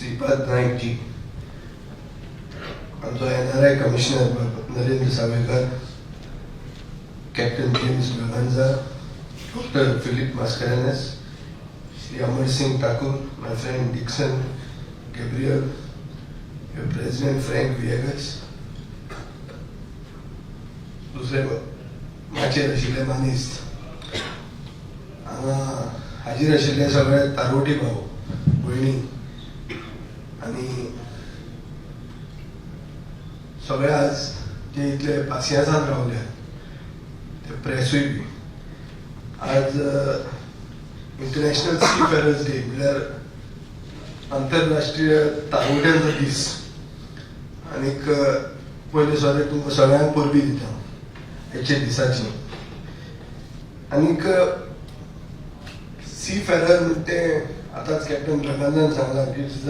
श्रीपाद नाईक जी, आमचो NRI commissioner Narendra Savaikar, captain James Braganza, doctor Philip Mascarenhas, Shri Amar Singh Thakur, my friend Dixon Gabriel, your president Frank Viegas, दुसरे माचेर आशिल्ले मानिस्त, हांगा हाजीर आशिल्ले सगळे तारोटी भाव भयणी आनी सगळे आज जे इतले पासियांसान रावले ते प्रेसूय बी. आज इंटरनॅशनल सीफेरर्स डे म्हळ्यार आंतरराष्ट्रीय तारोट्यांचो दीस. आनीक पयले सगळे तुमकां सगळ्यांक परबी दिता हेचे दिसाची. आनीक सीफेरर म्हणजे ते आतांच कॅप्टन ब्रागांझान सांगला की it is the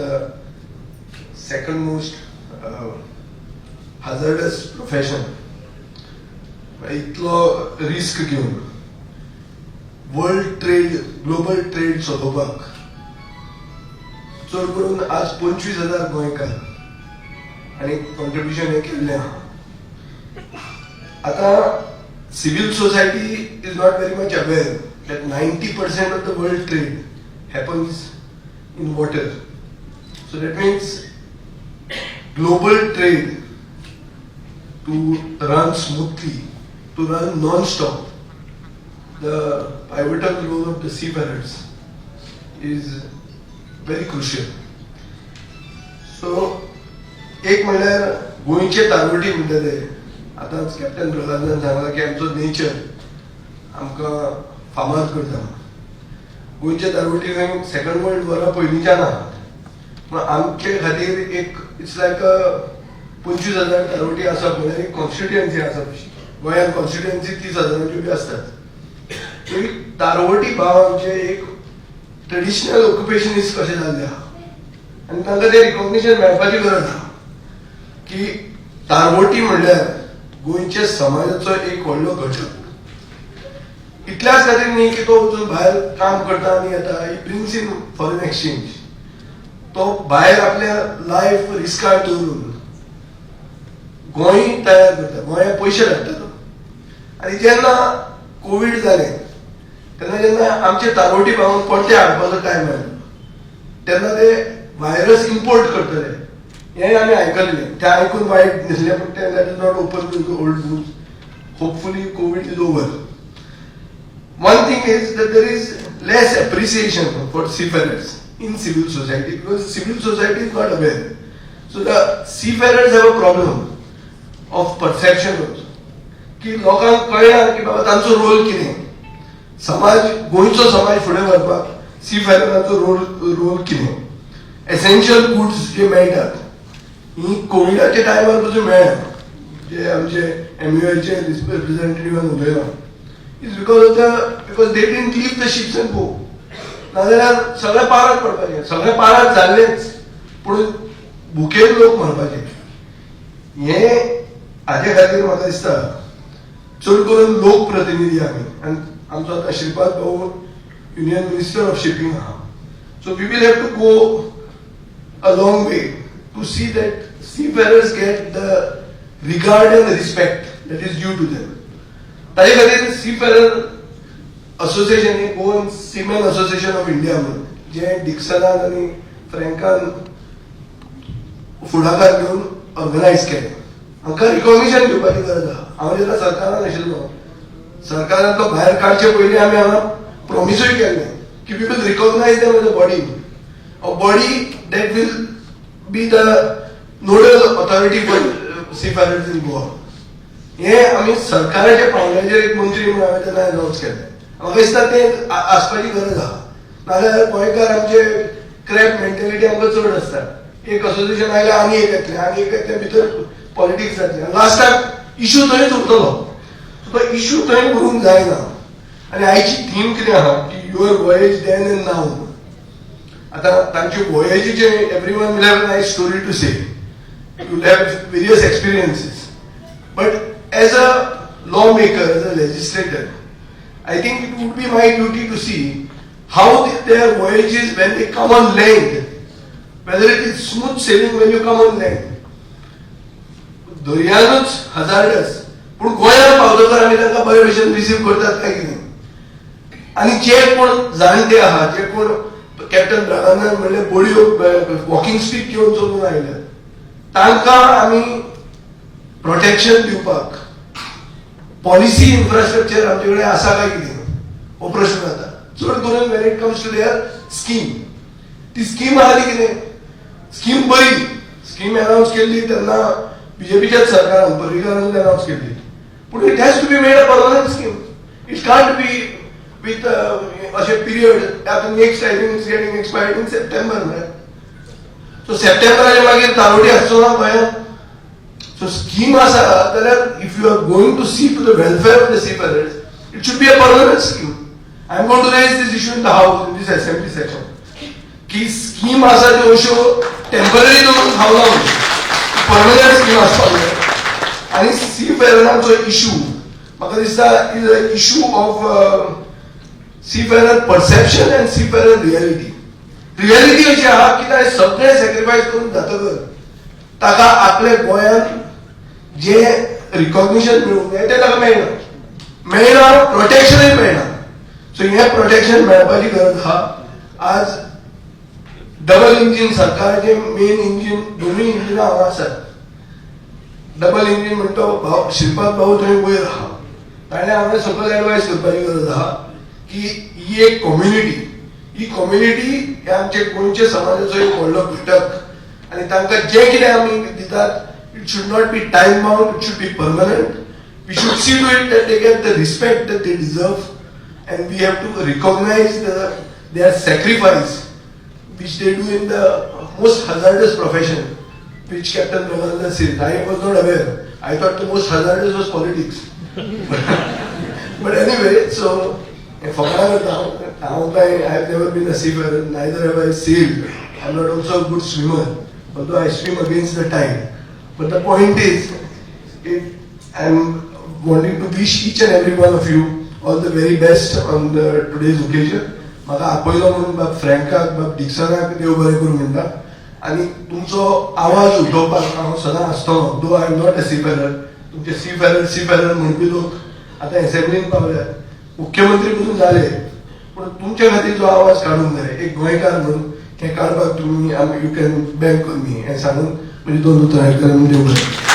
second most hazardous profession. इतलो रिस्क घेवन वर्ल्ड ट्रेड, ग्लोबल ट्रेड सोदोवपाक चड करून आज 25,000 गोंयकार आनी कॉन्ट्रिब्युशन हे केल्लें आहा. आतां civil society is not very much aware that 90% of the world trade happens in water. So that means global trade to run smoothly, to run non-stop, the pivotal role of the seafarers is very crucial. So एक म्हणल्यार गोंयचे तारोटी म्हणटले आतांच captain ब्रागांझान सांगला की आमचो nature आमकां फामाद करता. गोंयचे तारोटी खंय सेकंड वर्ल्ड वॉरा पयलींच्यान आहात. पूण आमचे खातीर एक इट्स लायक 25,000 तारोटी आसा म्हळ्यार एक कॉन्स्टिट्युएन्सी आसा तशी. गोंयांत कॉन्स्टिट्युएन्सी 30,000च्यो बी आसतात. तारोटी भाव आमचे एक ट्रेडिशनल ऑक्युपेशनिस्ट कशें जाल्ले आहा आनी तांकां तें रिकॉग्निशन मेळपाची गरज आहा की तारोटी म्हणल्यार गोंयच्या समाजाचो एक व्हडलो घटक. इतल्याच खातीर न्ही की तो वचून भायर काम करता आनी येता, he brings in foreign exchange. तो भायर आपल्या लायफ रिस्कार दवरून गोंय तयार करता, गोंया पयशे धाडटा तो. आनी जेन्ना कोवीड जालें तेन्ना जेन्ना आमचे तारोटी भावांक परते हाडपाचो टायम आयलो तेन्ना ते व्हायरस इम्पोर्ट करतले हें आमी आयकल्लें. तें आयकून वायट दिसलें पूण तें that is not open old news. Hopefully Covid is over. One thing is that there is less appreciation for seafarers in civil society because civil society is not aware. So the seafarers have a problem of perception also. की लोकांक कळना की बाबा तांचो role कितें. समाज, गोंयचो समाज फुडें व्हरपाक सीफेररांचो रोल कितें. एसेन्शियल गुड्स जे मेळटात ही कोविडाच्या टायमार पसून मेळ्ळा. जे आमचे MUAचे रिप्रेझेंटेटिव्हान उलयलां is because they didn't leave the ships and go. नाजाल्यार सगळे पाराक पडपाचे, सगळे पाराक जाल्लेच पूण भुकेर लोक मरपाचे. हे हाजे खातीर म्हाका दिसता चड करून लोक प्रतिनिधी आमी आनी आमचो आतां श्रीपाद भाऊ युनियन मिनिस्टर ऑफ शिपिंग आहा. So we will have to go a long way to see that seafarers get the regard and respect that is due to them. ताजे खातीर सीफेरर असोसिएशन, गोवन सीमेन असोसिएशन ऑफ इंडिया म्हणून जे डिक्सनान आनी फ्रँकान फुडाकार घेवन organise केलें. हांकां रिकॉग्निशन दिवपाची गरज आहा. हांव जेन्ना सरकारान आशिल्लो सरकारान तो भायर काडचे पयलीं आमी हांगा प्रॉमिसूय केल्लें की we will recognise them as a body that will be the nodal authority for seafarers in Goa. हे आमी सरकाराच्या पावंड्याचेर एक मंत्री म्हणून हांवें तेन्ना अनावन्स केलें. म्हाका दिसता तें आसपाची गरज आहा. नाजाल्यार गोंयकार आमचे क्रॅप मेंटेलिटी आमकां चड आसता. एक असोसिएशन आयलें आनी एक येतलें आनी एक येतलें, भितर पॉलिटिक्स जातलें. लास्टाक इश्यू थंयच उरतलो. तो इश्यू थंय उरूंक जायना. आनी आयची थीम कितें आहा की your voyage then and now. आतां तांचे वॉयेजीचे everyone will have a nice story to say. You will have various experiences. But as a lawmaker, as a legislator, I think it would be my duty to see how their voyages, when they come on land, whether it is smooth sailing when you come on land. दर्यानूच hazards पूण गोंयांत पावतकर आमी तांकां बरे भशेन receive करतात काय कितें. आनी जे कोण जाणटे आहात, जे कोण कॅप्टन ब्रागानान म्हणले बोडयो वॉकिंग स्टीक घेवन चलून आयले, तांकां आमी प्रोटेक्शन दिवपाक पॉलिसी इन्फ्रास्ट्रक्चर आमचे कडेन आसा काय कितें हो प्रश्न जाता. चड करून when it comes to their scheme, ती स्कीम आहा ती कितें, स्कीम बरी, स्कीम अनाउन्स केल्ली तेन्ना बीजेपीच्याच सरकारान पर्रीकारान अनाउन्स केल्ली, पूण it has to be made a permanent scheme. It can't be with अशें पिरियड आतां next I think it's getting expired in September. So सप्टेंबराचे मागीर तारोटी आसचो ना गोंयांत. सो स्कीम आसा जाल्यार if you are going to see to the welfare of the seafarers, it should be a permanent scheme. I am going to raise this issue in the house in this assembly session की scheme आसा त्यो अश्यो temporary दवरून खावना, permanent scheme आसपाक जाय. आनी सीफेररांचो issue म्हाका दिसता is a issue of seafarer perception and seafarer reality. Reality अशी आहा की ताणें सगळें सॅक्रिफायस करून जातकर ताका आपल्या गोंयांत जे रिकॉग्निशन मेळूंक जाय तें ताका मेळना, प्रोटेक्शनूय मेळना. सो हें प्रोटेक्शन मेळपाची गरज आहा. आज डबल इंजीन सरकाराचें मेन इंजीन, दोनूय इंजिनां हांगा आसात. डबल इंजीन म्हणटा श्रीपाद भाऊ थंय वयर आहा, ताणें हांगा सकयल एडवायस करपाची गरज आहा की ही एक कम्युनिटी, ही कम्युनिटी हे आमचे गोंयचे समाजाचो एक व्हडलो घटक आनी तांकां जें कितें आमी दितात it should not be time bound, it should be permanent. We should see to it that they get the respect that they deserve and we have to recognise their sacrifice which they do in the most hazardous profession, which Captain Raghunandan said. I was not aware. I thought the most hazardous was politics. But anyway, so I have never been a seafarer, neither have I sailed. I am not also a good swimmer, although I swim against the tide. But the point is, I am wanting to wish each and every one of you all the very best on today's occasion. म्हाका आपयलो म्हणून बाब फ्रँकाक, बाब डिक्सनाक देव बरें करूं म्हणटा. आनी तुमचो आवाज उठोवपाक हांव सदां आसतलो. Though I am not a seafarer. तुमचे सीफेरर म्हणपी लोक आतां एसेंब्लीन पावल्यात, मुख्यमंत्री म्हणून जाले, पूण तुमचे खातीर जो आवाज काडूंक जाय एक गोंयकार म्हणून हें काडपाक तुमी you can bank on me हें सांगून म्हजी दोन उतरां देव बरें.